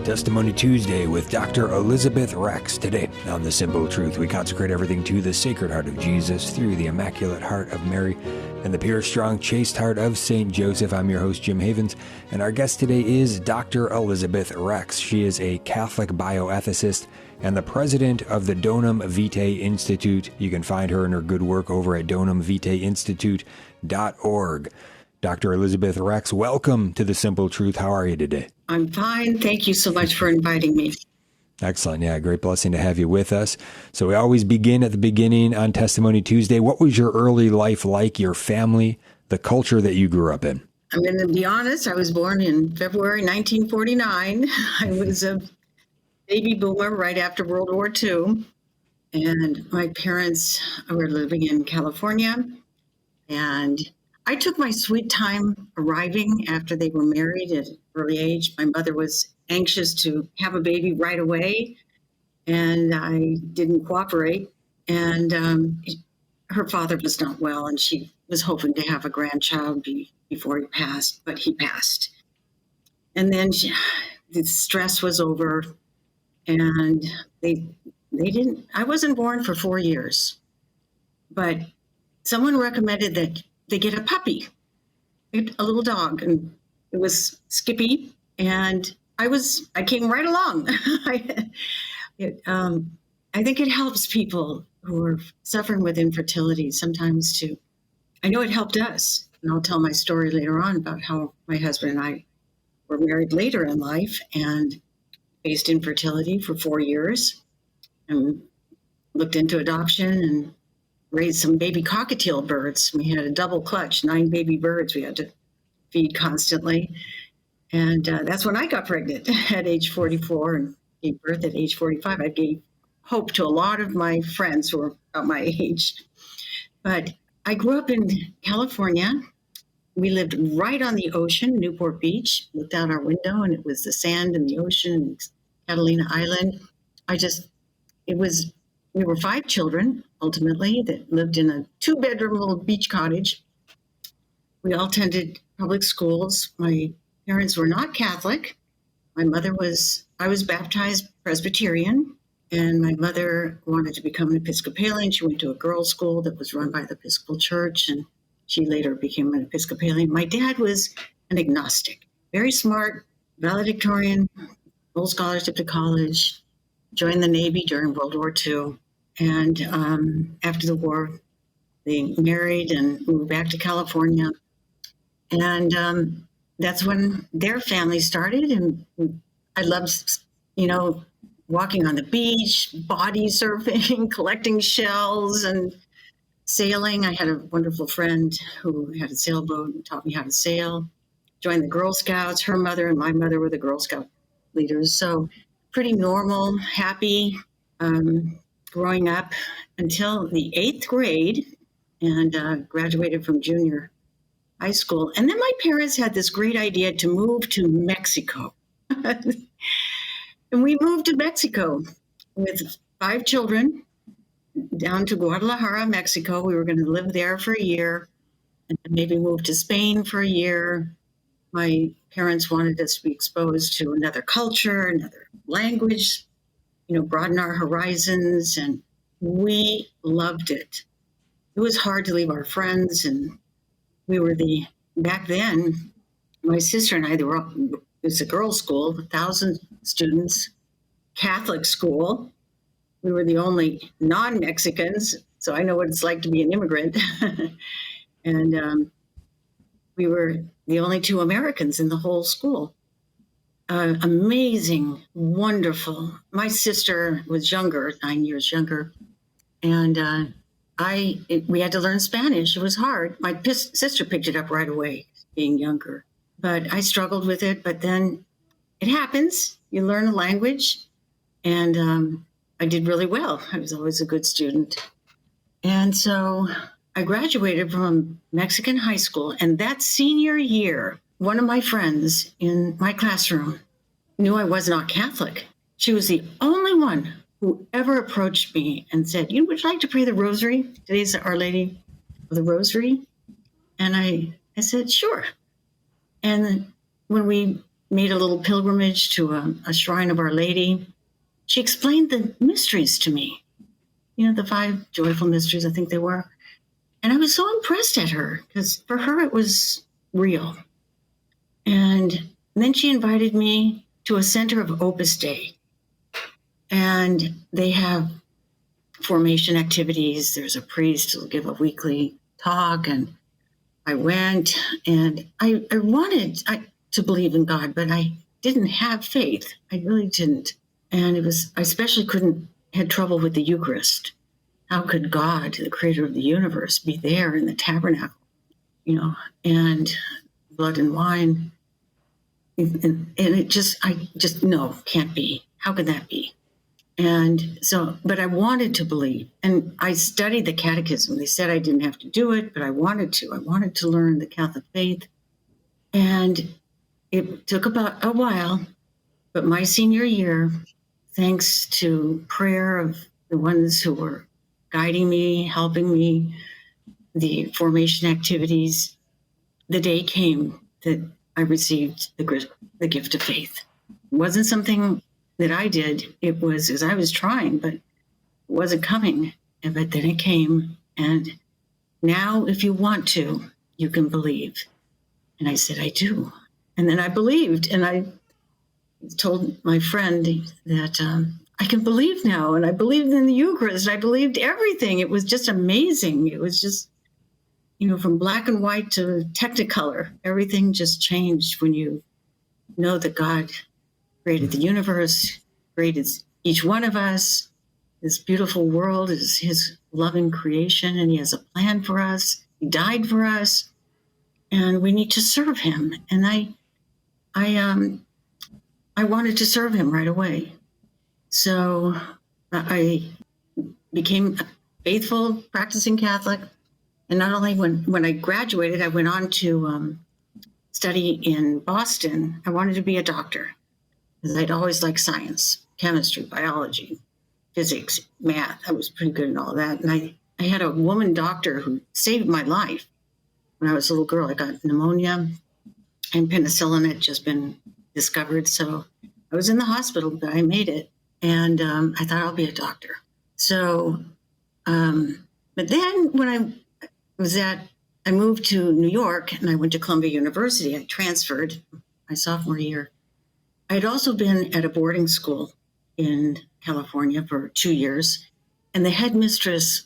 Testimony Tuesday with Dr. Elizabeth Rex. Today on The Simple Truth, we consecrate everything to the Sacred Heart of Jesus through the Immaculate Heart of Mary and the pure, strong, chaste heart of St. Joseph. I'm your host, Jim Havens, and our guest today is Dr. Elizabeth Rex. She is a Catholic bioethicist and the president of the Donum Vitae Institute. You can find her and her good work over at donumvitaeinstitute.org. Dr. Elizabeth Rex, welcome to The Simple Truth. How are you today? I'm fine. Thank you so much for inviting me. Excellent. Yeah, great blessing to have you with us. So we always begin at the beginning on Testimony Tuesday. What was your early life like, your family, the culture that you grew up in? I'm going to be honest. I was born in February 1949. I was a baby boomer right after World War II. And my parents were living in California. And I took my sweet time arriving after they were married at an early age. My mother was anxious to have a baby right away, and I didn't cooperate. And her father was not well, and she was hoping to have a grandchild before he passed, but he passed. And then the stress was over, and they didn't. I wasn't born for 4 years, but someone recommended that they get a puppy, a little dog, and it was Skippy, and I came right along. I think it helps people who are suffering with infertility sometimes to, I know it helped us, and I'll tell my story later on about how my husband and I were married later in life and faced infertility for 4 years and looked into adoption and raised some baby cockatiel birds. We had a double clutch, 9 baby birds we had to feed constantly. And that's when I got pregnant at age 44 and gave birth at age 45. I gave hope to a lot of my friends who were about my age. But I grew up in California. We lived right on the ocean, Newport Beach. Looked out our window and it was the sand and the ocean and Catalina Island. We were 5 children, ultimately, that lived in a 2-bedroom little beach cottage. We all attended public schools. My parents were not Catholic. I was baptized Presbyterian, and my mother wanted to become an Episcopalian. She went to a girls' school that was run by the Episcopal Church, and she later became an Episcopalian. My dad was an agnostic, very smart, valedictorian, full scholarship to college, joined the Navy during World War II. And after the war, they married and moved back to California. And that's when their family started. And I loved, walking on the beach, body surfing, collecting shells and sailing. I had a wonderful friend who had a sailboat and taught me how to sail. Joined the Girl Scouts. Her mother and my mother were the Girl Scout leaders. So pretty normal, happy, growing up until the 8th grade and graduated from junior high school. And then my parents had this great idea to move to Mexico. And we moved to Mexico with 5 children down to Guadalajara, Mexico. We were going to live there for a year and then maybe move to Spain for a year. My parents wanted us to be exposed to another culture, another language, broaden our horizons, and we loved it. It was hard to leave our friends, and we were back then, my sister and I, it was a girls' school, 1,000 students, Catholic school. We were the only non-Mexicans, so I know what it's like to be an immigrant. And we were the only 2 Americans in the whole school. Amazing, wonderful. My sister was younger, 9 years younger, and we had to learn Spanish. It was hard. My sister picked it up right away, being younger, but I struggled with it. But then it happens. You learn a language, and I did really well. I was always a good student. And so I graduated from Mexican high school, and that senior year, one of my friends in my classroom knew I was not Catholic. She was the only one who ever approached me and said, would you like to pray the rosary? Today's Our Lady of the Rosary. And I said, sure. And when we made a little pilgrimage to a shrine of Our Lady. She explained the mysteries to me, the 5 joyful mysteries, I think they were. And I was so impressed at her because for her it was real. And then she invited me to a center of Opus Dei. And they have formation activities. There's a priest who'll give a weekly talk. And I went, and I wanted to believe in God, but I didn't have faith. I really didn't. And I especially had trouble with the Eucharist. How could God, the creator of the universe, be there in the tabernacle, and blood and wine? And no, can't be. How could that be? And so, but I wanted to believe. And I studied the catechism. They said I didn't have to do it, but I wanted to. I wanted to learn the Catholic faith. And it took about a while, but my senior year, thanks to prayer of the ones who were guiding me, helping me, the formation activities, the day came that I received the gift of faith. It wasn't something that I did. It was as I was trying, but it wasn't coming. But then it came. And now, if you want to, you can believe. And I said, I do. And then I believed. And I told my friend that I can believe now. And I believed in the Eucharist. I believed everything. It was just amazing. It was just, from black and white to Technicolor, everything just changed when you know that God created the universe, created each one of us. This beautiful world is his loving creation, and he has a plan for us. He died for us, and we need to serve him. And I wanted to serve him right away. So I became a faithful, practicing Catholic. And not only when I graduated, I went on to study in Boston. I wanted to be a doctor because I'd always liked science, chemistry, biology, physics, math. I was pretty good in all that. And I had a woman doctor who saved my life. When I was a little girl, I got pneumonia, and penicillin had just been discovered. So I was in the hospital, but I made it. And I thought I'll be a doctor. So, but then when I moved to New York and I went to Columbia University. I transferred my sophomore year. I had also been at a boarding school in California for 2 years, and the headmistress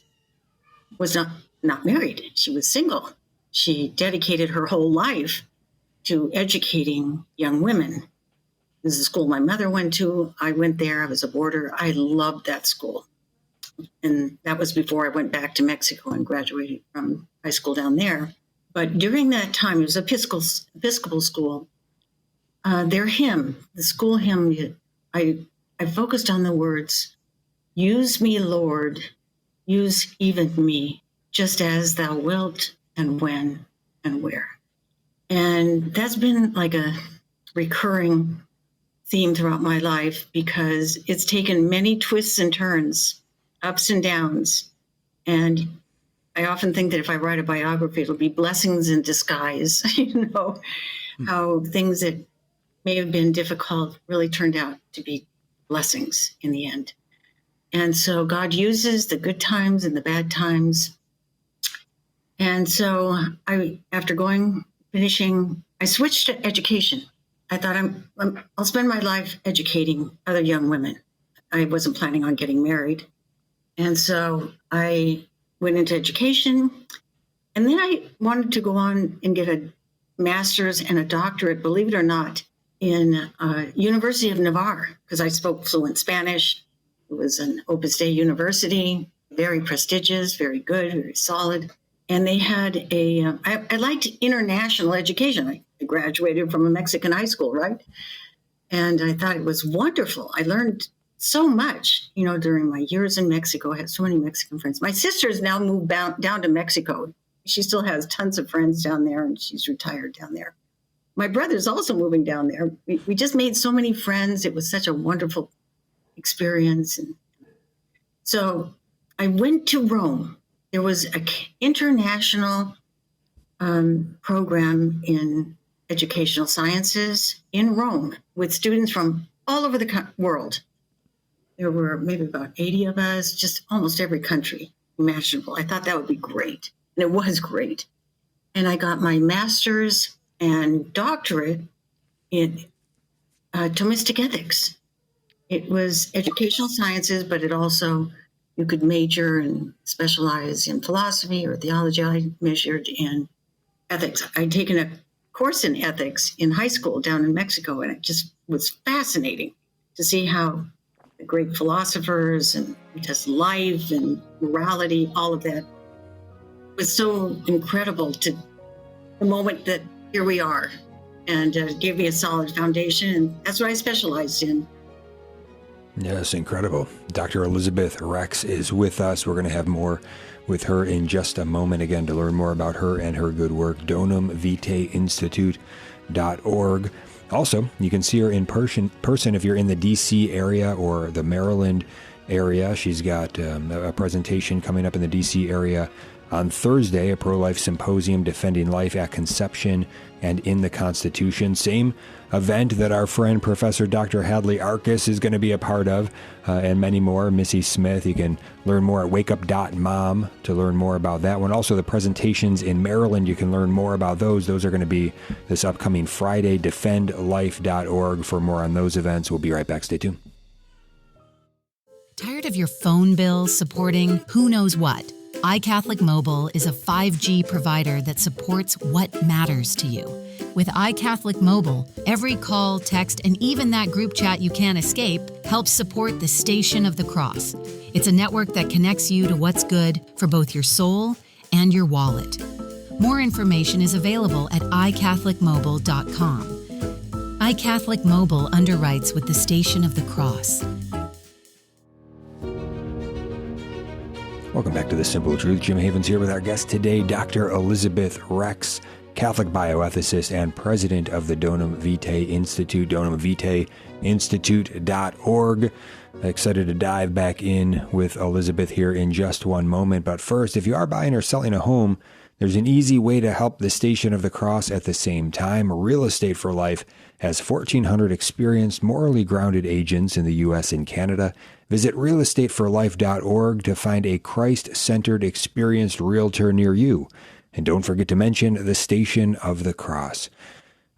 was not married. She was single. She dedicated her whole life to educating young women. This is the school my mother went to. I went there. I was a boarder. I loved that school. And that was before I went back to Mexico and graduated from high school down there. But during that time, it was Episcopal school. Their hymn, the school hymn, I focused on the words, "Use me, Lord, use even me, just as thou wilt, and when and where." And that's been like a recurring theme throughout my life because it's taken many twists and turns, ups and downs. And I often think that if I write a biography, it'll be blessings in disguise, how things that may have been difficult really turned out to be blessings in the end. And so God uses the good times and the bad times. And so after finishing, I switched to education. I thought I'll spend my life educating other young women. I wasn't planning on getting married. And so I went into education, and then I wanted to go on and get a master's and a doctorate, believe it or not, in University of Navarra, because I spoke fluent Spanish. It was an Opus Dei university, very prestigious, very good, very solid. And they had I liked international education. I graduated from a Mexican high school, right? And I thought it was wonderful. I learned so much, during my years in Mexico. I had so many Mexican friends. My sister's now moved down to Mexico. She still has tons of friends down there, and she's retired down there. My brother's also moving down there. We just made so many friends. It was such a wonderful experience. And so I went to Rome. There was an international program in educational sciences in Rome with students from all over the world. There were maybe about 80 of us, just almost every country imaginable. I thought that would be great. And it was great. And I got my master's and doctorate in Thomistic ethics. It was educational sciences, but it also, you could major and specialize in philosophy or theology. I majored in ethics. I'd taken a course in ethics in high school down in Mexico, and it just was fascinating to see how the great philosophers and just life and morality, all of that was so incredible to the moment that here we are, and gave me a solid foundation. And that's what I specialized in. Yes, incredible. Dr. Elizabeth Rex is with us. We're going to have more with her in just a moment. Again, to learn more about her and her good work, Donum Vitae Institute.org. Also, you can see her in person if you're in the D.C. area or the Maryland area. She's got a presentation coming up in the D.C. area on Thursday, a pro-life symposium defending life at conception and in the Constitution. Same event that our friend Professor Dr. Hadley Arkus is going to be a part of, and many more. Missy Smith. You can learn more at wakeup.mom to learn more about that one. Also, the presentations in Maryland, you can learn more about those. Those are going to be this upcoming Friday. Defendlife.org for more on those events. We'll be right back. Stay tuned. Tired of your phone bill supporting who knows what? iCatholic Mobile is a 5G provider that supports what matters to you. With iCatholic Mobile, every call, text, and even that group chat you can't escape helps support the Station of the Cross. It's a network that connects you to what's good for both your soul and your wallet. More information is available at iCatholicMobile.com. iCatholic Mobile underwrites with the Station of the Cross. Welcome back to The Simple Truth. Jim Havens here with our guest today, Dr. Elizabeth Rex, Catholic bioethicist and president of the Donum Vitae Institute, donumvitaeinstitute.org. Excited to dive back in with Elizabeth here in just one moment. But first, if you are buying or selling a home, there's an easy way to help the Station of the Cross at the same time. Real Estate for Life has 1,400 experienced, morally grounded agents in the U.S. and Canada. Visit realestateforlife.org to find a Christ-centered, experienced realtor near you. And don't forget to mention the Station of the Cross.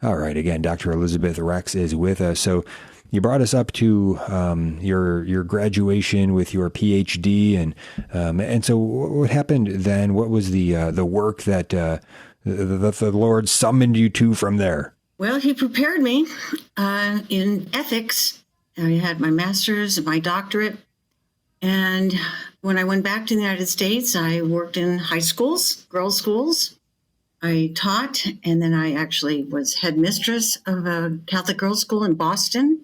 All right, again, Dr. Elizabeth Rex is with us. So you brought us up to your graduation with your PhD, and so what happened then? What was the work that the Lord summoned you to from there? Well, he prepared me in ethics. I had my master's and my doctorate. And when I went back to the United States, I worked in high schools, girls' schools. I taught, and then I actually was headmistress of a Catholic girls' school in Boston.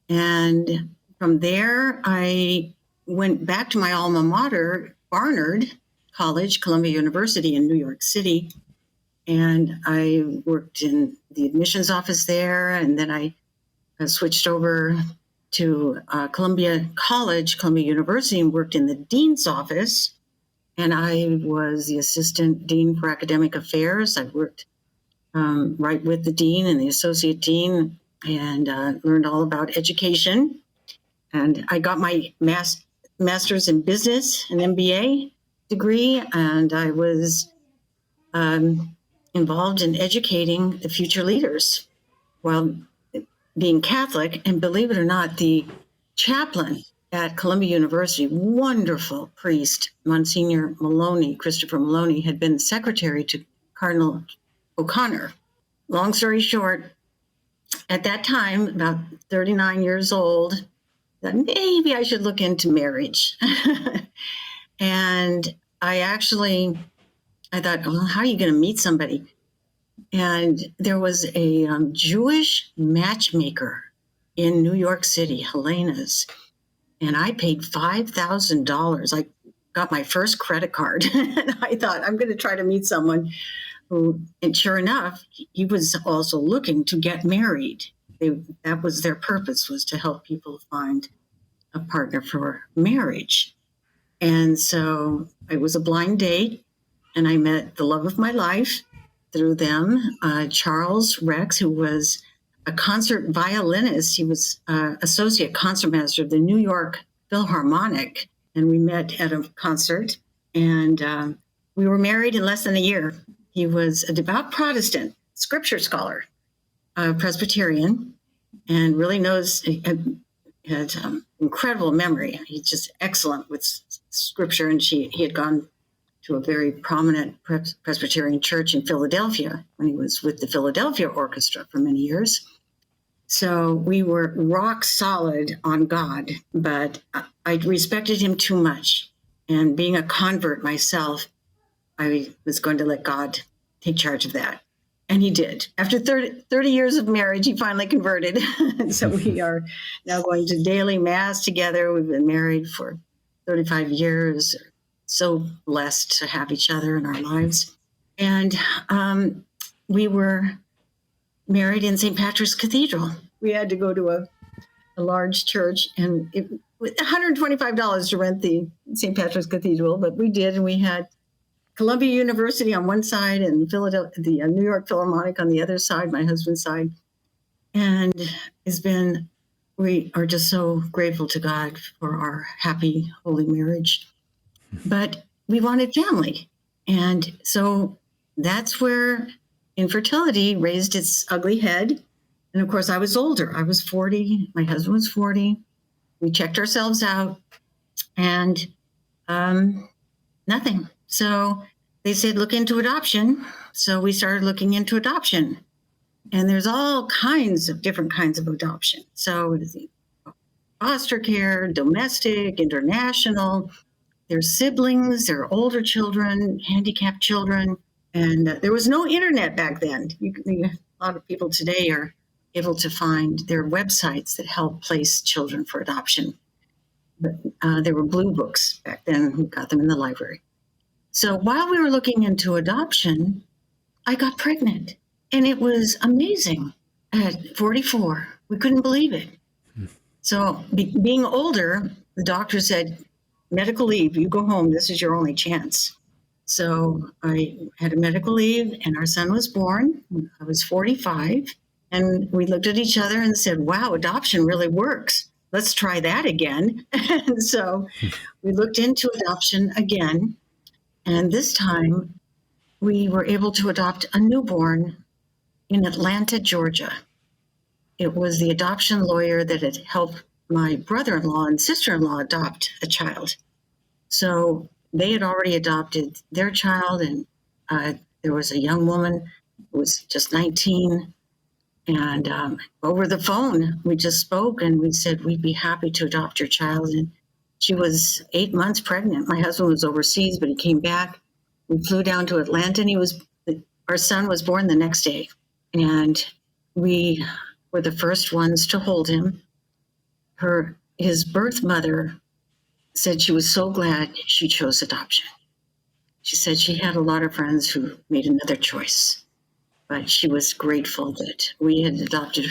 And from there, I went back to my alma mater, Barnard College, Columbia University in New York City. And I worked in the admissions office there, and then I switched over to Columbia College, Columbia University, and worked in the dean's office. And I was the assistant dean for academic affairs. I worked right with the dean and the associate dean, and learned all about education. And I got my master's in business, an MBA degree, and I was involved in educating the future leaders while being Catholic. And believe it or not, the chaplain at Columbia University, wonderful priest, Monsignor Maloney, Christopher Maloney, had been secretary to Cardinal O'Connor. Long story short, at that time, about 39 years old, that maybe I should look into marriage. And I thought, well, how are you going to meet somebody? And there was a Jewish matchmaker in New York City, Helena's, and I paid $5,000. I got my first credit card, and I thought, I'm going to try to meet someone who, and sure enough, he was also looking to get married. That was their purpose, was to help people find a partner for marriage. And so it was a blind date, and I met the love of my life. through them. Charles Rex, who was a concert violinist, he was associate concertmaster of the New York Philharmonic, and we met at a concert, and we were married in less than a year. He was a devout Protestant, scripture scholar, Presbyterian, and really had incredible memory. He's just excellent with scripture, and he had gone to a very prominent Presbyterian church in Philadelphia when he was with the Philadelphia Orchestra for many years. So we were rock solid on God, but I respected him too much. And being a convert myself, I was going to let God take charge of that. And he did. After 30 years of marriage, he finally converted. So we are now going to daily mass together. We've been married for 35 years. So blessed to have each other in our lives. And we were married in St. Patrick's Cathedral. We had to go to a large church, and it was $125 to rent the St. Patrick's Cathedral, but we did, and we had Columbia University on one side and the New York Philharmonic on the other side, my husband's side. And we are just so grateful to God for our happy, holy marriage. But we wanted family. And so that's where infertility raised its ugly head. And of course, I was older. I was 40. My husband was 40. We checked ourselves out, and nothing. So they said, look into adoption. So we started looking into adoption. And there's all kinds of different kinds of adoption. So foster care, domestic, international. There's siblings, there are older children, handicapped children. And there was no internet back then. A lot of people today are able to find their websites that help place children for adoption. But there were blue books back then. We got them in the library. So while we were looking into adoption, I got pregnant. And it was amazing at 44. We couldn't believe it. So being older, the doctor said, medical leave, you go home. This is your only chance. So I had a medical leave, and our son was born. I was 45. And we looked at each other and said, wow, adoption really works. Let's try that again. And so we looked into adoption again. And this time we were able to adopt a newborn in Atlanta, Georgia. It was the adoption lawyer that had helped my brother-in-law and sister-in-law adopt a child. So they had already adopted their child, and there was a young woman who was just 19. And over the phone, we just spoke, and we said, we'd be happy to adopt your child. And she was 8 months pregnant. My husband was overseas, but he came back. We flew down to Atlanta, and our son was born the next day. And we were the first ones to hold him. His birth mother said she was so glad she chose adoption. She said she had a lot of friends who made another choice, but she was grateful that we had adopted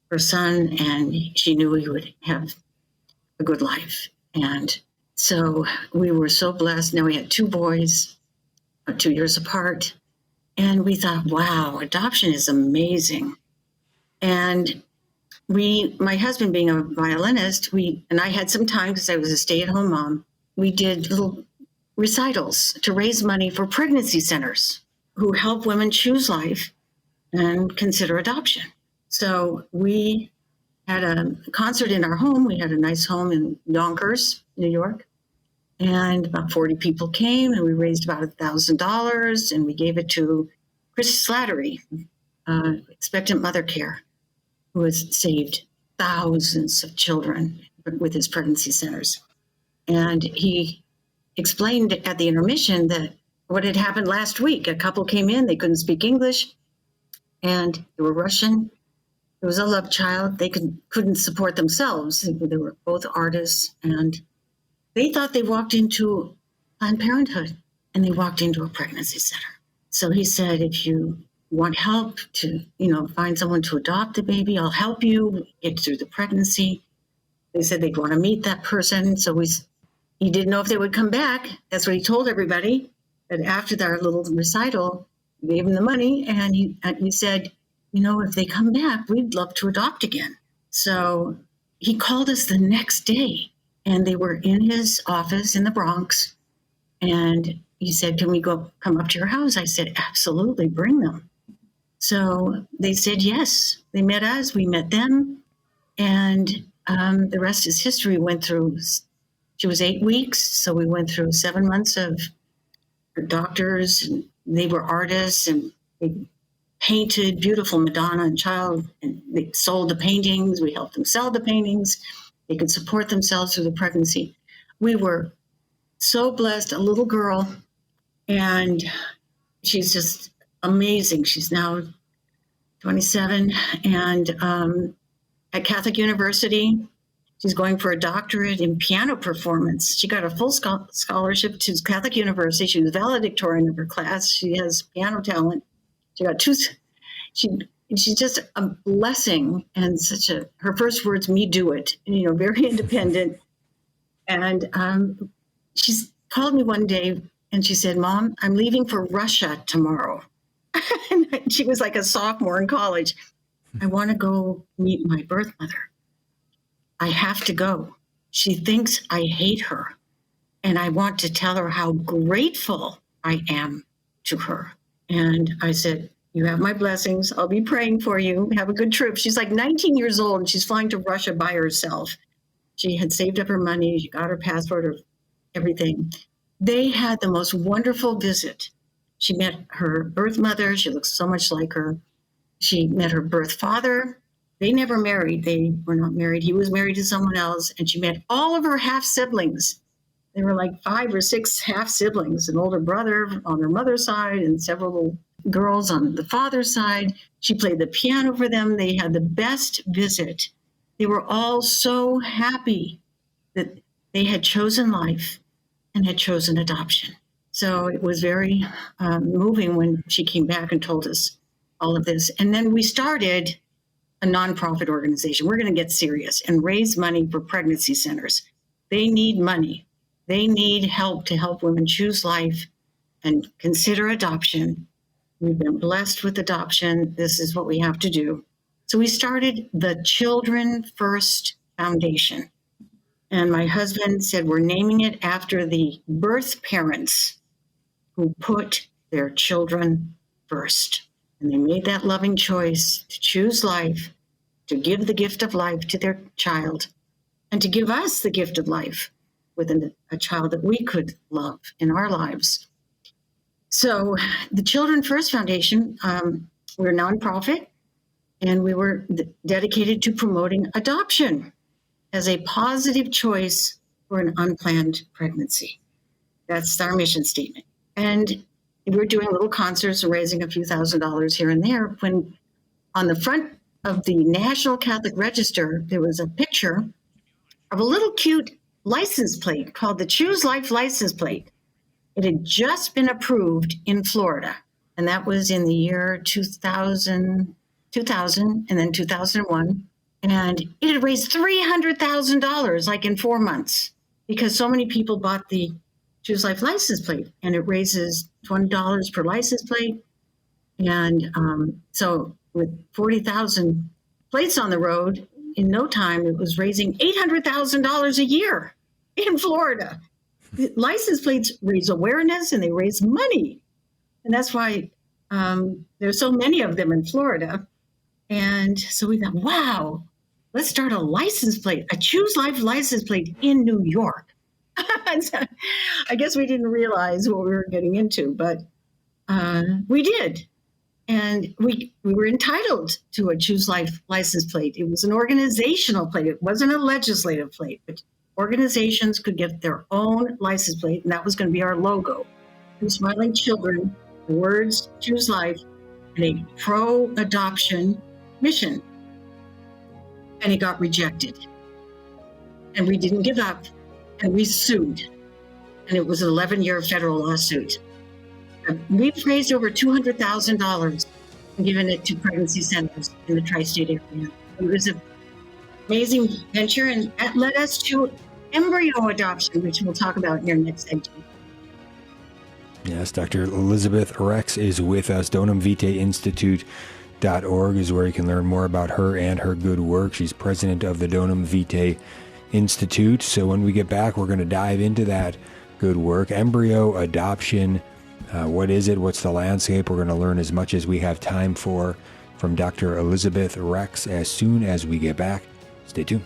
her son, and she knew he would have a good life. And so we were so blessed. Now we had 2 boys, 2 years apart. And we thought, wow, adoption is amazing. And my husband being a violinist, and I had some time because I was a stay-at-home mom, we did little recitals to raise money for pregnancy centers who help women choose life and consider adoption. So we had a concert in our home. We had a nice home in Yonkers, New York. And about 40 people came, and we raised about $1,000, and we gave it to Chris Slattery, expectant mother care, who has saved thousands of children with his pregnancy centers. And he explained at the intermission that what had happened last week. A couple came in, they couldn't speak English, and they were Russian. It was a love child. They couldn't support themselves. They were both artists, and they thought they walked into Planned Parenthood, and they walked into a pregnancy center. So he said, if you want help to, find someone to adopt the baby, I'll help you get through the pregnancy. They said they'd want to meet that person. So he didn't know if they would come back. That's what he told everybody. But after our little recital, gave him the money, and he said, if they come back, we'd love to adopt again. So he called us the next day, and they were in his office in the Bronx. And he said, can we come up to your house? I said, absolutely, bring them. So they said yes. They met us, we met them. And the rest is history. She was 8 weeks. So we went through 7 months of doctors, and they were artists, and they painted beautiful Madonna and Child, and they sold the paintings. We helped them sell the paintings. They could support themselves through the pregnancy. We were so blessed, a little girl, and she's just amazing. She's now 27, and at Catholic University, she's going for a doctorate in piano performance. She got a full scholarship to Catholic University. She was valedictorian of her class. She has piano talent. She got two. She's just a blessing, and her first words, "Me do it." Very independent. And she's called me one day, and she said, "Mom, I'm leaving for Russia tomorrow." And she was like a sophomore in college. I want to go meet my birth mother. I have to go. She thinks I hate her, and I want to tell her how grateful I am to her. And I said, you have my blessings. I'll be praying for you. Have a good trip. She's like 19 years old, and she's flying to Russia by herself. She had saved up her money. She got her passport, everything. They had the most wonderful visit. She met her birth mother. She looks so much like her. She met her birth father. They never married. They were not married. He was married to someone else. And she met all of her half siblings. There were like 5 or 6 half siblings, an older brother on her mother's side and several little girls on the father's side. She played the piano for them. They had the best visit. They were all so happy that they had chosen life and had chosen adoption. So it was very moving when she came back and told us all of this. And then we started a nonprofit organization. We're going to get serious and raise money for pregnancy centers. They need money. They need help to help women choose life and consider adoption. We've been blessed with adoption. This is what we have to do. So we started the Children First Foundation. And my husband said, we're naming it after the birth parents who put their children first. And they made that loving choice to choose life, to give the gift of life to their child, and to give us the gift of life with a child that we could love in our lives. So the Children First Foundation, we're a nonprofit, and we were dedicated to promoting adoption as a positive choice for an unplanned pregnancy. That's our mission statement. And we're doing little concerts and raising a few $1,000s here and there, when on the front of the National Catholic Register, there was a picture of a little cute license plate called the Choose Life license plate. It had just been approved in Florida, and that was in the year 2000 and then 2001. And it had raised $300,000 like in 4 months, because so many people bought the Choose Life license plate, and it raises $20 per license plate. And so with 40,000 plates on the road, in no time, it was raising $800,000 a year in Florida. The license plates raise awareness and they raise money. And that's why there's so many of them in Florida. And so we thought, wow, let's start a license plate, a Choose Life license plate in New York. I guess we didn't realize what we were getting into, but we did. And we were entitled to a Choose Life license plate. It was an organizational plate. It wasn't a legislative plate, but organizations could get their own license plate, and that was going to be our logo. 2 smiling children, the words Choose Life, and a pro-adoption mission. And it got rejected. And we didn't give up, and we sued. And it was an 11-year federal lawsuit. We've raised over $200,000 and given it to pregnancy centers in the tri-state area. It was an amazing venture, and that led us to embryo adoption, which we'll talk about in your next segment. Yes, Dr. Elizabeth Rex is with us. Donum Vitae Institute.org is where you can learn more about her and her good work. She's president of the Donum Vitae Institute. So when we get back, we're going to dive into that good work. Embryo adoption. What is it? What's the landscape? We're going to learn as much as we have time for from Dr. Elizabeth Rex as soon as we get back. Stay tuned.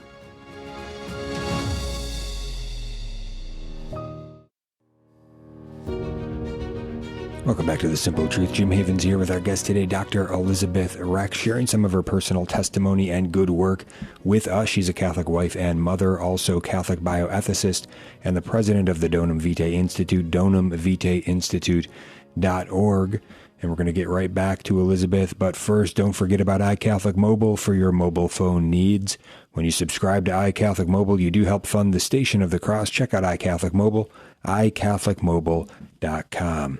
Welcome back to The Simple Truth. Jim Havens here with our guest today, Dr. Elizabeth Rex, sharing some of her personal testimony and good work with us. She's a Catholic wife and mother, also Catholic bioethicist, and the president of the Donum Vitae Institute, donumvitaeinstitute.org. And we're going to get right back to Elizabeth. But first, don't forget about iCatholic Mobile for your mobile phone needs. When you subscribe to iCatholic Mobile, you do help fund the Station of the Cross. Check out iCatholic Mobile, iCatholicMobile.com.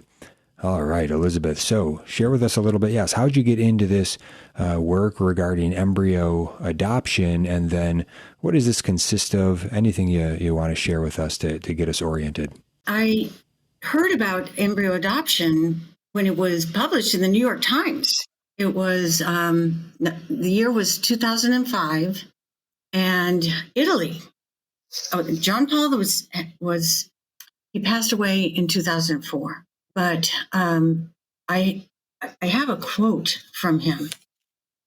All right, Elizabeth. So share with us a little bit. Yes, how did you get into this work regarding embryo adoption? And then what does this consist of? Anything you want to share with us to get us oriented? I heard about embryo adoption when it was published in the New York Times. It was, the year was 2005, and Italy. John Paul he passed away in 2004. But I have a quote from him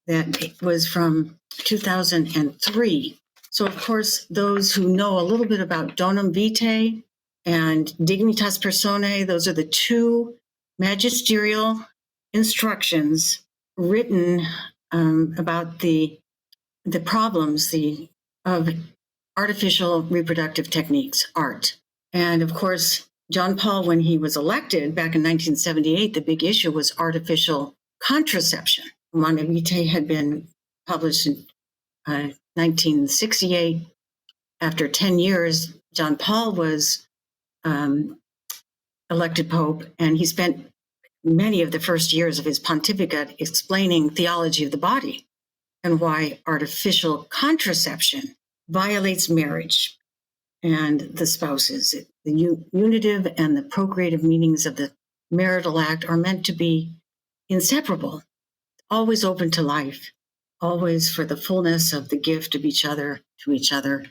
that was from 2003. So, of course, those who know a little bit about Donum Vitae and Dignitas Personae, those are the two magisterial instructions written about the problems of artificial reproductive techniques, art. And, of course, John Paul, when he was elected back in 1978, the big issue was artificial contraception. Humanae Vitae had been published in 1968. After 10 years, John Paul was elected Pope, and he spent many of the first years of his pontificate explaining theology of the body and why artificial contraception violates marriage and the spouses. The unitive and the procreative meanings of the marital act are meant to be inseparable, always open to life, always for the fullness of the gift of each other to each other.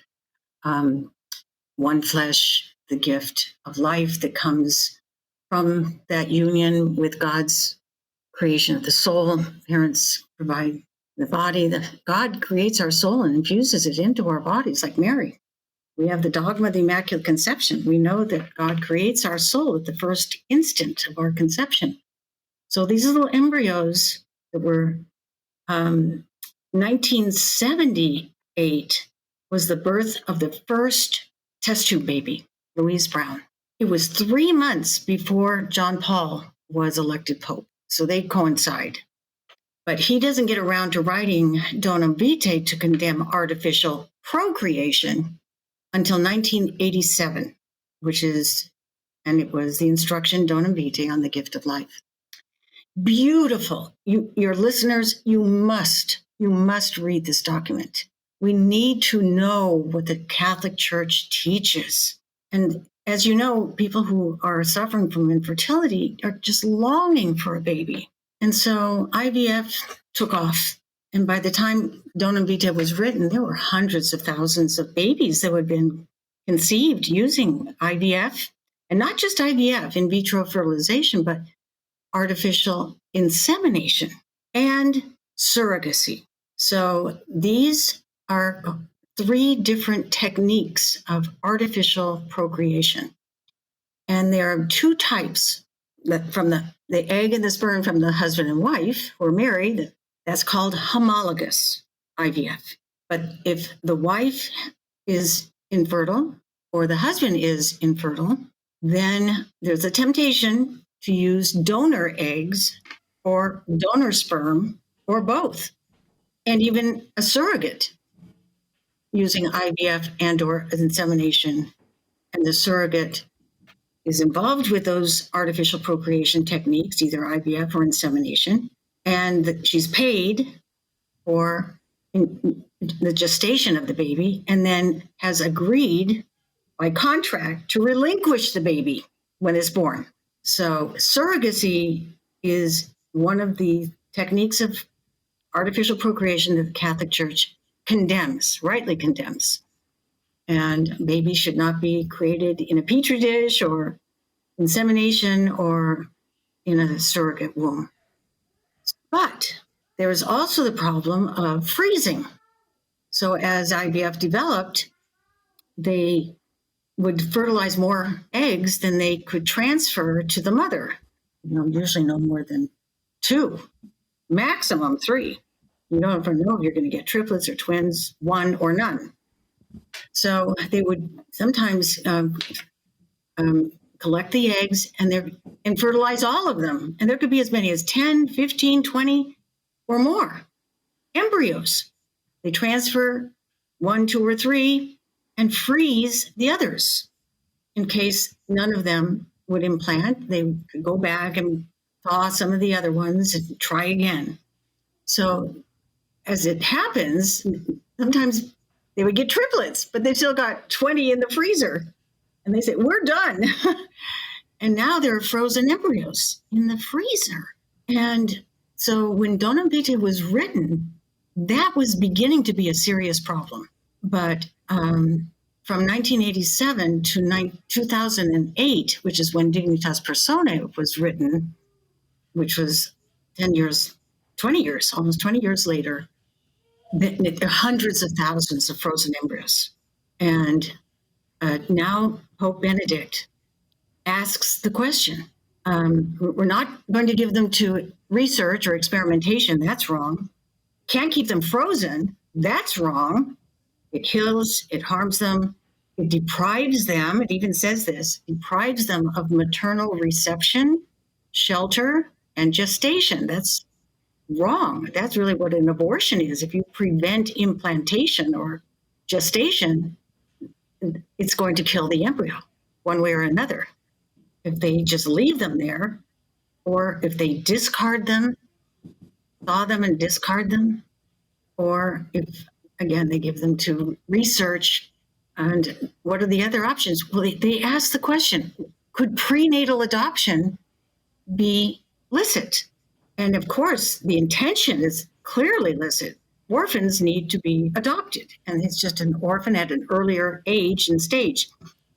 One flesh, the gift of life that comes from that union with God's creation of the soul. Parents provide the body. God creates our soul and infuses it into our bodies, like Mary. We have the dogma of the Immaculate Conception. We know that God creates our soul at the first instant of our conception. So these little embryos that were 1978 was the birth of the first test tube baby, Louise Brown. It was 3 months before John Paul was elected Pope. So they coincide. But he doesn't get around to writing Donum Vitae to condemn artificial procreation until 1987, and it was the instruction Donum Vitae on the gift of life. Beautiful. Your listeners, you must read this document. We need to know what the Catholic Church teaches. And as you know, people who are suffering from infertility are just longing for a baby. And so IVF took off. And by the time Donum Vitae was written, there were hundreds of thousands of babies that had been conceived using IVF, and not just IVF, in vitro fertilization, but artificial insemination and surrogacy. So these are 3 different techniques of artificial procreation. And there are 2 types, that from the egg and the sperm from the husband and wife who are married. That's called homologous IVF. But if the wife is infertile or the husband is infertile, then there's a temptation to use donor eggs or donor sperm or both, and even a surrogate using IVF and or insemination. And the surrogate is involved with those artificial procreation techniques, either IVF or insemination, and she's paid for the gestation of the baby, and then has agreed by contract to relinquish the baby when it's born. So surrogacy is one of the techniques of artificial procreation that the Catholic Church condemns, rightly condemns. And babies should not be created in a petri dish or insemination or in a surrogate womb. But there is also the problem of freezing. So as IVF developed, they would fertilize more eggs than they could transfer to the mother. Usually no more than 2, maximum 3. You don't ever know if you're going to get triplets or twins, 1 or none. So they would sometimes collect the eggs and fertilize all of them. And there could be as many as 10, 15, 20 or more embryos. They transfer 1, 2, or 3 and freeze the others in case none of them would implant. They could go back and thaw some of the other ones and try again. So as it happens, sometimes they would get triplets, but they still got 20 in the freezer. And they say, we're done. And now there are frozen embryos in the freezer. And so when Donum Vitae was written, that was beginning to be a serious problem. But from 1987 to 2008, which is when Dignitas Personae was written, which was 20 years, almost 20 years later, there are hundreds of thousands of frozen embryos. And now Pope Benedict asks the question, we're not going to give them to research or experimentation. That's wrong. Can't keep them frozen. That's wrong. It kills, it harms them, it deprives them, it even says this, deprives them of maternal reception, shelter, and gestation. That's wrong. That's really what an abortion is. If you prevent implantation or gestation, it's going to kill the embryo one way or another. If they just leave them there, or if they discard them, thaw them and discard them, or if, again, they give them to research. And what are the other options? Well, they ask the question, could prenatal adoption be licit? And of course, the intention is clearly licit. Orphans need to be adopted, and it's just an orphan at an earlier age and stage,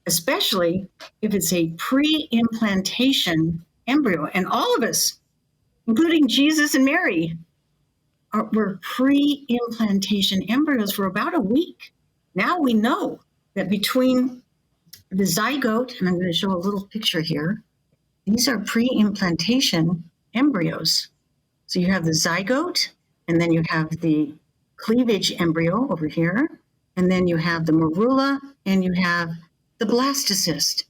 especially if it's a pre-implantation embryo. And all of us, including Jesus and Mary, were pre-implantation embryos for about a week. Now we know that between the zygote, and I'm going to show a little picture here, these are pre-implantation embryos. So you have the zygote, and then you have the cleavage embryo over here, and then you have the morula, and you have the blastocyst.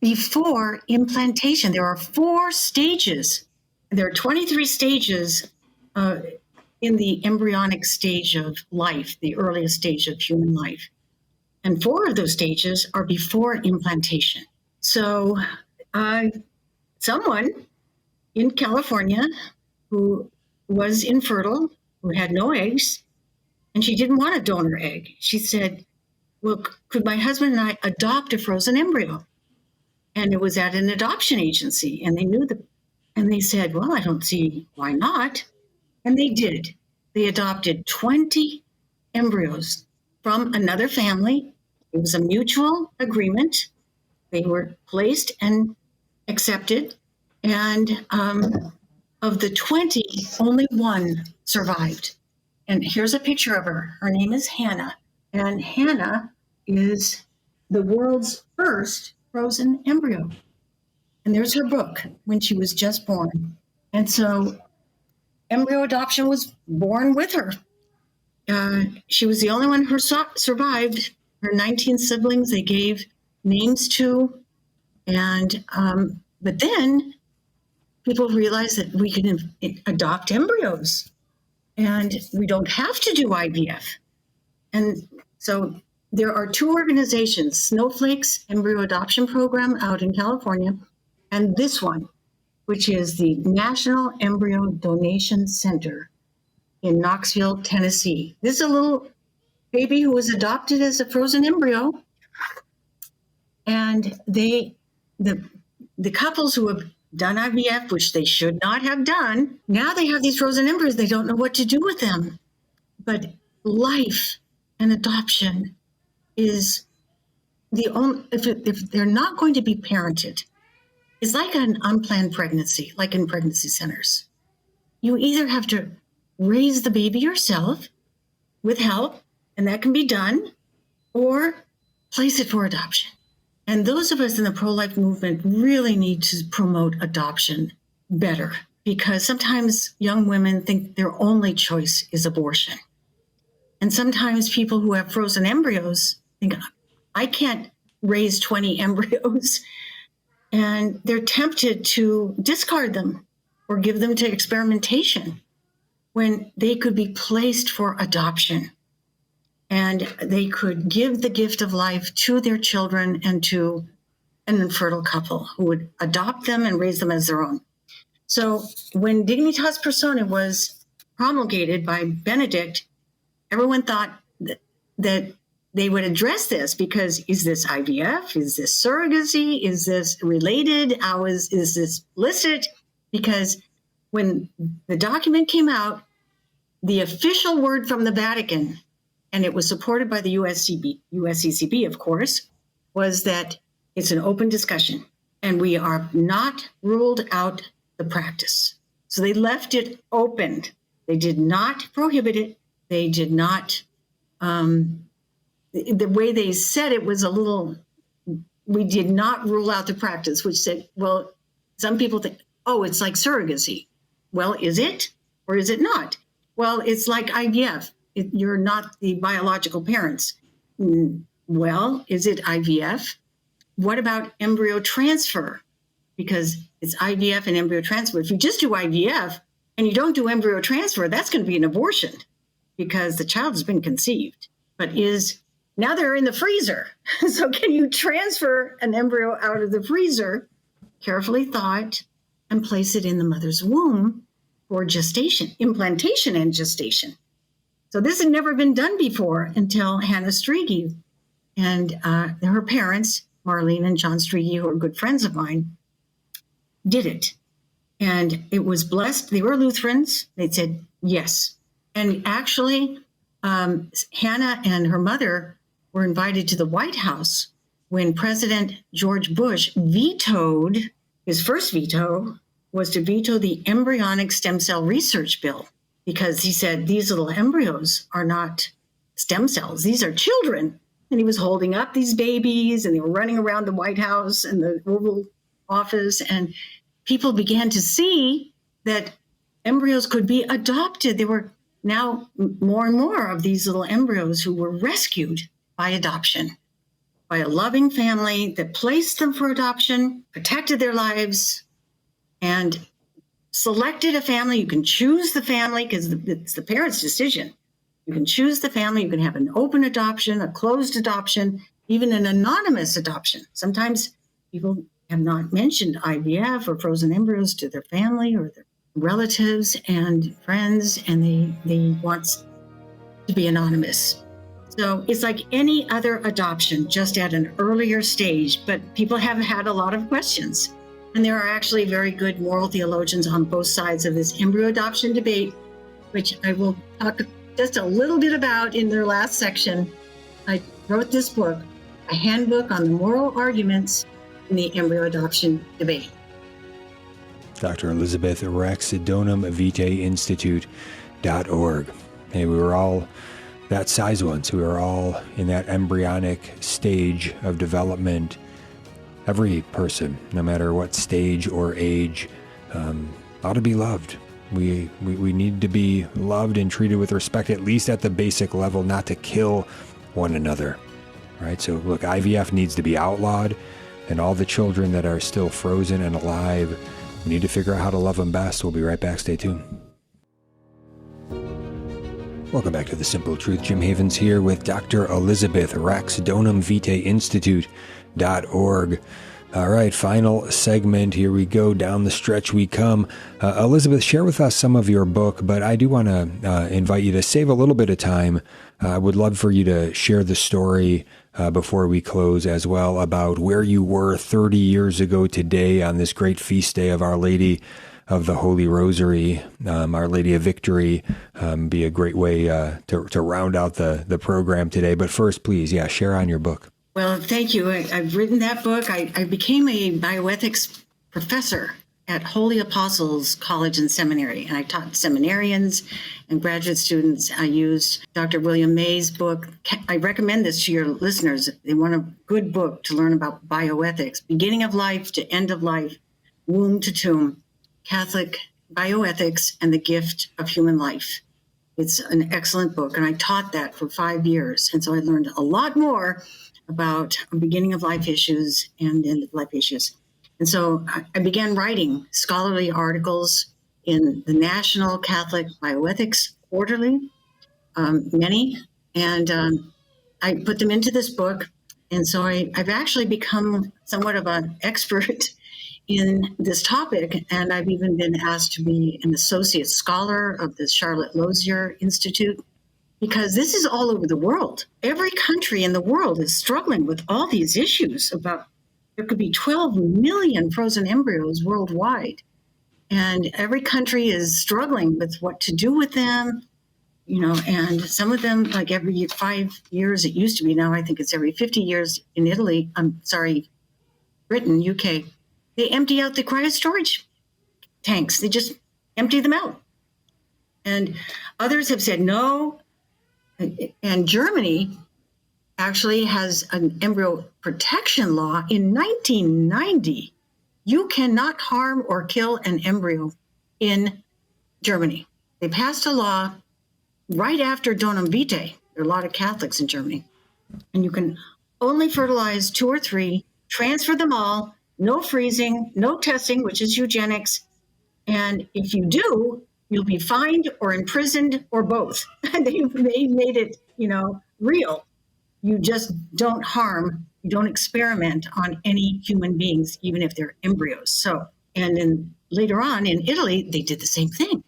Before implantation, there are 4 stages. There are 23 stages in the embryonic stage of life, the earliest stage of human life. And 4 of those stages are before implantation. So someone in California who was infertile, who had no eggs, and she didn't want a donor egg. She said, well, could my husband and I adopt a frozen embryo? And it was at an adoption agency, and they knew and they said, well, I don't see why not. And they did. They adopted 20 embryos from another family. It was a mutual agreement. They were placed and accepted. And of the 20, only 1 survived. And here's a picture of her. Her name is Hannah. And Hannah is the world's first frozen embryo. And there's her book, when she was just born. And so embryo adoption was born with her. She was the only one who survived. Her 19 siblings, they gave names to. And but then people realized that we can adopt embryos and we don't have to do IVF. And so there are 2 organizations, Snowflake's Embryo Adoption Program out in California, and this one, which is the National Embryo Donation Center in Knoxville, Tennessee. This is a little baby who was adopted as a frozen embryo. And the the couples who have done IVF, which they should not have done, now they have these frozen embryos. They don't know what to do with them. But life and adoption is the only, if they're not going to be parented, it's like an unplanned pregnancy, like in pregnancy centers. You either have to raise the baby yourself with help, and that can be done, or place it for adoption. And those of us in the pro-life movement really need to promote adoption better, because sometimes young women think their only choice is abortion. And sometimes people who have frozen embryos think, I can't raise 20 embryos, and they're tempted to discard them or give them to experimentation when they could be placed for adoption. And they could give the gift of life to their children and to an infertile couple who would adopt them and raise them as their own. So when Dignitas Personae was promulgated by Benedict, everyone thought that they would address this, because is this IVF? Is this surrogacy? Is this related? Is this licit? Because when the document came out, the official word from the Vatican, and it was supported by the USCCB, of course, was that it's an open discussion and we are not ruled out the practice. So they left it open. They did not prohibit it. They did not, the way they said it was a little, we did not rule out the practice, which said, well, some people think, oh, it's like surrogacy. Well, is it or is it not? Well, it's like IVF. You're not the biological parents. Well, is it IVF? What about embryo transfer? Because it's IVF and embryo transfer. If you just do IVF and you don't do embryo transfer, that's going to be an abortion because the child has been conceived. But now they're in the freezer. So can you transfer an embryo out of the freezer, carefully thought, and place it in the mother's womb for gestation, implantation and gestation? So this had never been done before until Hannah Strigi and her parents, Marlene and John Strigi, who are good friends of mine, did it. And it was blessed. They were Lutherans. They said yes. And actually, Hannah and her mother were invited to the White House when President George Bush vetoed, his first veto was to veto the embryonic stem cell research bill, because he said these little embryos are not stem cells. These are children. And he was holding up these babies, and they were running around the White House and the Oval Office. And people began to see that embryos could be adopted. There were now more and more of these little embryos who were rescued by adoption, by a loving family that placed them for adoption, protected their lives, and selected a family. You can choose the family because it's the parents' decision. You can choose the family. You can have an open adoption, a closed adoption, even an anonymous adoption. Sometimes people have not mentioned IVF or frozen embryos to their family or their relatives and friends, and they want to be anonymous. So it's like any other adoption, just at an earlier stage, but people have had a lot of questions. And there are actually very good moral theologians on both sides of this embryo adoption debate, which I will talk just a little bit about in their last section. I wrote this book, A Handbook on the Moral Arguments in the Embryo Adoption Debate. Dr. Elizabeth Rex at Donum Vitae Institute.org. Hey, we were all that size once. We were all in that embryonic stage of development. Every person, no matter what stage or age, ought to be loved. We need to be loved and treated with respect, at least at the basic level, not to kill one another. Right? So look, IVF needs to be outlawed, and all the children that are still frozen and alive, we need to figure out how to love them best. We'll be right back. Stay tuned. Welcome back to The Simple Truth. Jim Havens here with Dr. Elizabeth Rex, Donum Vitae Institute.org. All right, final segment. Here we go. Down the stretch we come. Elizabeth, share with us some of your book, but I do want to invite you to save a little bit of time. I would love for you to share the story before we close as well about where you were 30 years ago today on this great feast day of Our Lady of the Holy Rosary, Our Lady of Victory. Be a great way to round out the program today. But first, please, share on your book. Well, thank you. I've written that book. I became a bioethics professor at Holy Apostles College and Seminary, and I taught seminarians and graduate students. I used Dr. William May's book. I recommend this to your listeners if they want a good book to learn about bioethics, beginning of life to end of life, womb to tomb, Catholic bioethics and the gift of human life. It's an excellent book, and I taught that for 5 years, and so I learned a lot more about beginning of life issues and end of life issues. And so I began writing scholarly articles in the National Catholic Bioethics Quarterly, many, and I put them into this book. And so I've actually become somewhat of an expert in this topic, and I've even been asked to be an associate scholar of the Charlotte Lozier Institute, because this is all over the world. Every country in the world is struggling with all these issues about, there could be 12 million frozen embryos worldwide. And every country is struggling with what to do with them, and some of them, like every 5 years, it used to be, now I think it's every 50 years in Britain, UK, they empty out the cryostorage tanks. They just empty them out. And others have said no. And Germany actually has an embryo protection law in 1990. You cannot harm or kill an embryo in Germany. They passed a law right after Donum Vitae. There are a lot of Catholics in Germany. And you can only fertilize 2 or 3, transfer them all, no freezing, no testing, which is eugenics. And if you do, you'll be fined or imprisoned or both. They made it, real. You just don't harm, you don't experiment on any human beings, even if they're embryos. So, and then later on in Italy, they did the same thing.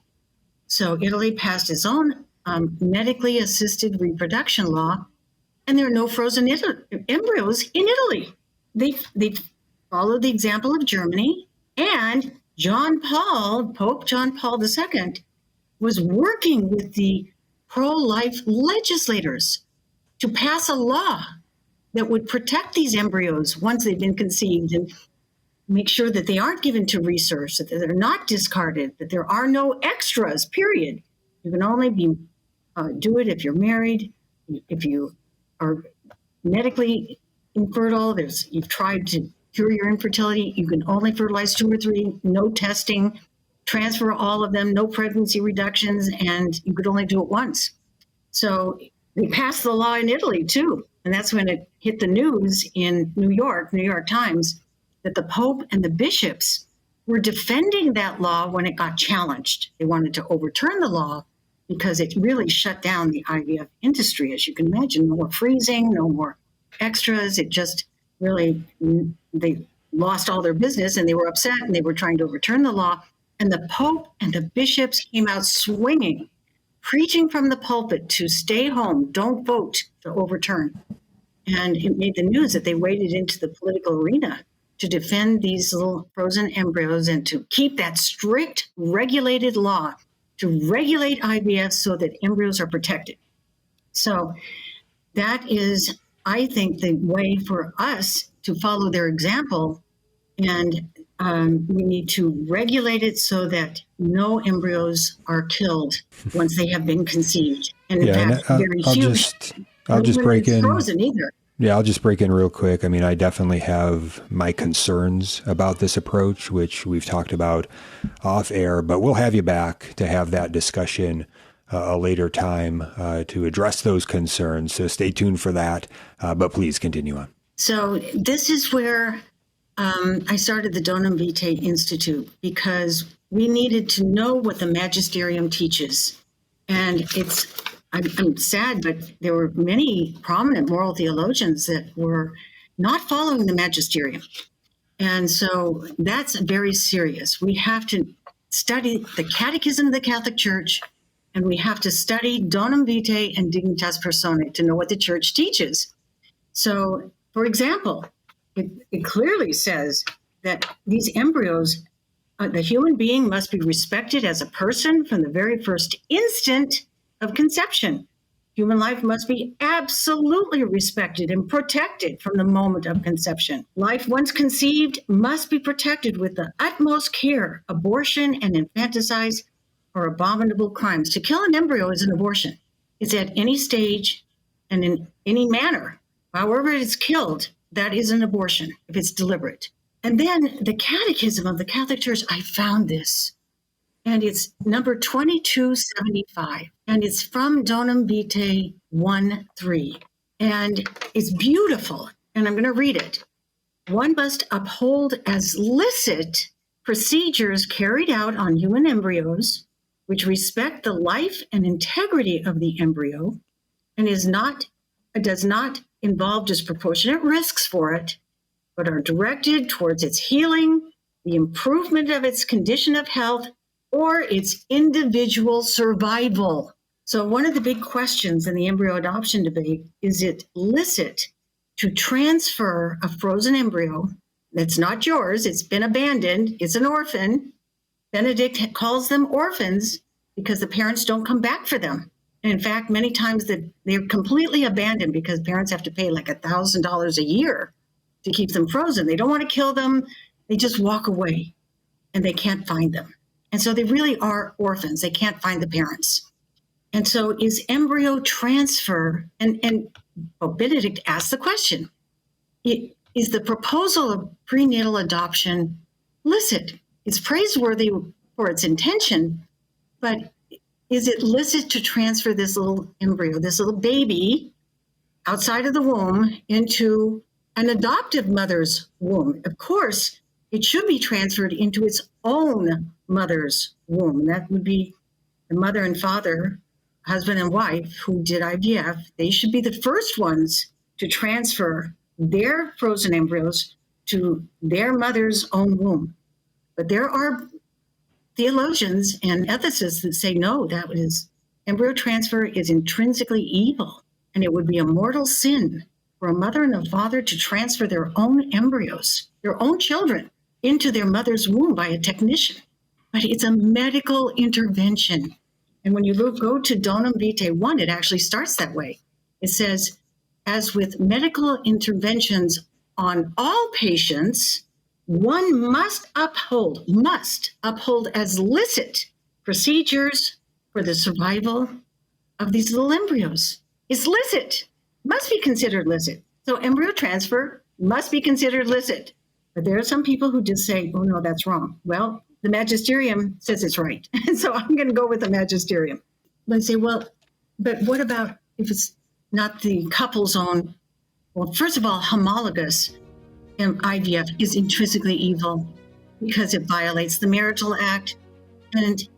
So Italy passed its own medically assisted reproduction law, and there are no frozen embryos in Italy. They followed the example of Germany, and Pope John Paul II was working with the pro-life legislators to pass a law that would protect these embryos once they've been conceived and make sure that they aren't given to research, that they're not discarded, that there are no extras, period. You can only do it if you're married, if you are medically infertile, you've tried to cure your infertility, you can only fertilize 2 or 3, no testing, transfer all of them, no pregnancy reductions, and you could only do it once. So they passed the law in Italy too. And that's when it hit the news in New York Times, that the Pope and the bishops were defending that law when it got challenged. They wanted to overturn the law because it really shut down the IVF industry, as you can imagine. No more freezing, no more extras. It just really, they lost all their business and they were upset and they were trying to overturn the law. And the Pope and the bishops came out swinging, preaching from the pulpit to stay home, don't vote to overturn. And it made the news that they waded into the political arena to defend these little frozen embryos and to keep that strict regulated law to regulate IVF so that embryos are protected. So that is, I think, the way for us to follow their example. And we need to regulate it so that no embryos are killed once they have been conceived. And in fact, very huge. I'll just break in. Frozen either. Yeah, I'll just break in real quick. I mean, I definitely have my concerns about this approach, which we've talked about off air, but we'll have you back to have that discussion a later time to address those concerns. So stay tuned for that, but please continue on. So this is where I started the Donum Vitae Institute, because we needed to know what the magisterium teaches. And I'm sad, but there were many prominent moral theologians that were not following the magisterium. And so that's very serious. We have to study the Catechism of the Catholic Church, and we have to study Donum Vitae and Dignitas Personae to know what the Church teaches. So, for example, it clearly says that these embryos, the human being must be respected as a person from the very first instant of conception. Human life must be absolutely respected and protected from the moment of conception. Life, once conceived, must be protected with the utmost care. Abortion and infanticide are abominable crimes. To kill an embryo is an abortion. It's at any stage and in any manner. However it is killed, that is an abortion if it's deliberate. And then the Catechism of the Catholic Church, I found this. And it's number 2275. And it's from Donum Vitae 1:3. And it's beautiful. And I'm going to read it. One must uphold as licit procedures carried out on human embryos, which respect the life and integrity of the embryo, and does not involve disproportionate risks for it, but are directed towards its healing, the improvement of its condition of health, or its individual survival. So one of the big questions in the embryo adoption debate, is it licit to transfer a frozen embryo that's not yours, it's been abandoned, it's an orphan. Benedict calls them orphans because the parents don't come back for them. And in fact, many times they're completely abandoned because parents have to pay like $1,000 a year to keep them frozen. They don't want to kill them. They just walk away and they can't find them. And so they really are orphans. They can't find the parents. And so is embryo transfer, and Benedict asked the question, is the proposal of prenatal adoption licit? It's praiseworthy for its intention, but is it licit to transfer this little embryo, this little baby outside of the womb into an adoptive mother's womb? Of course, it should be transferred into its own mother's womb. And that would be the mother and father, husband and wife who did IVF. They should be the first ones to transfer their frozen embryos to their mother's own womb. But there are theologians and ethicists that say, no, embryo transfer is intrinsically evil, and it would be a mortal sin for a mother and a father to transfer their own embryos, their own children, into their mother's womb by a technician. But it's a medical intervention. And when you go to Donum Vitae 1, it actually starts that way. It says, as with medical interventions on all patients, one must uphold as licit procedures for the survival of these little embryos. It's licit, must be considered licit. So embryo transfer must be considered licit. But there are some people who just say, oh no, that's wrong. Well, the magisterium says it's right. And so I'm going to go with the magisterium. Let's say, well, but what about if it's not the couple's own? Well, first of all, homologous IVF is intrinsically evil because it violates the marital act, and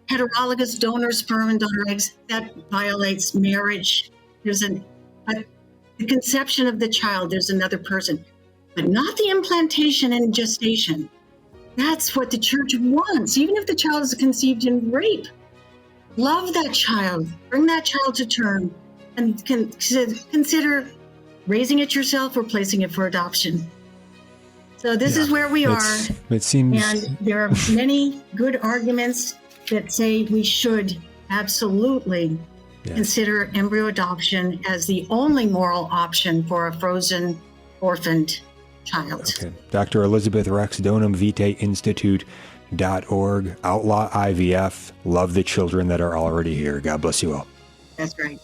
heterologous donor sperm and donor eggs, that violates marriage. There's the conception of the child, there's another person, but not the implantation and gestation. That's what the church wants. Even if the child is conceived in rape, love that child, bring that child to term, and consider raising it yourself or placing it for adoption. So this is where we are. It seems, and there are many good arguments that say we should absolutely consider embryo adoption as the only moral option for a frozen, orphaned child. Okay. Dr. Elizabeth Rex, Donum Vitae Institute.org. Outlaw IVF. Love the children that are already here. God bless you all. That's right.